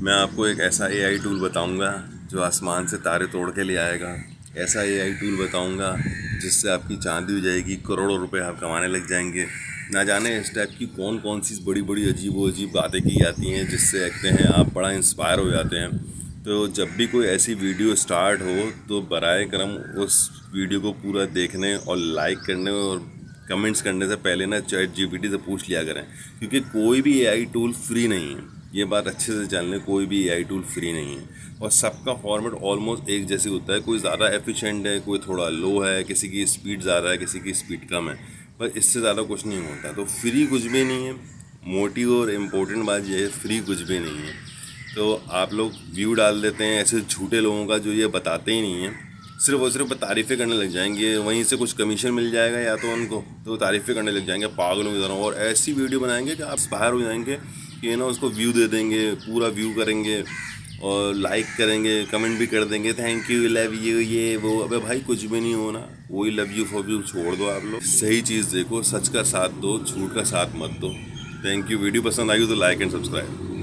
मैं आपको एक ऐसा एआई टूल बताऊंगा जो आसमान से तारे तोड़ के ले आएगा। ऐसा एआई टूल बताऊंगा जिससे आपकी चांदी हो जाएगी, करोड़ों रुपए आप कमाने लग जाएंगे। ना जाने इस टाइप की कौन कौन सी बड़ी बड़ी अजीब व अजीब बातें की जाती हैं जिससे देखते हैं आप बड़ा इंस्पायर हो जाते हैं। तो जब भी कोई ऐसी वीडियो स्टार्ट हो तो बराए करम उस वीडियो को पूरा देखने और लाइक करने और कमेंट्स करने से पहले ना ChatGPT से पूछ लिया करें, क्योंकि कोई भी एआई टूल फ्री नहीं है। ये बात अच्छे से जान लें, कोई भी एआई टूल फ्री नहीं है और सबका फॉर्मेट ऑलमोस्ट एक जैसे होता है। कोई ज़्यादा एफिशिएंट है, कोई थोड़ा लो है, किसी की स्पीड ज़्यादा है, किसी की स्पीड कम है, पर इससे ज़्यादा कुछ नहीं होता। तो फ्री कुछ भी नहीं है। मोटी और इम्पोर्टेंट बात यह है, फ्री कुछ भी नहीं है। तो आप लोग व्यू डाल देते हैं ऐसे झूठे लोगों का जो ये बताते ही नहीं है, सिर्फ और सिर्फ तारीफ़ें करने लग जाएंगे। वहीं से कुछ कमीशन मिल जाएगा या तो उनको, तो तारीफ़ें करने लग जाएंगे पागलों की तरह, और ऐसी वीडियो बनाएंगे कि आप बाहर हो जाएंगे कि ना उसको व्यू दे देंगे, पूरा व्यू करेंगे और लाइक करेंगे, कमेंट भी कर देंगे, थैंक यू, लव यू, ये वो। अबे भाई कुछ भी नहीं होना, वही लव यू फॉर यू छोड़ दो। आप लोग सही चीज़ देखो, सच का साथ दो, झूठ का साथ मत दो। Thank you. वीडियो पसंद आई हो तो लाइक एंड सब्सक्राइब।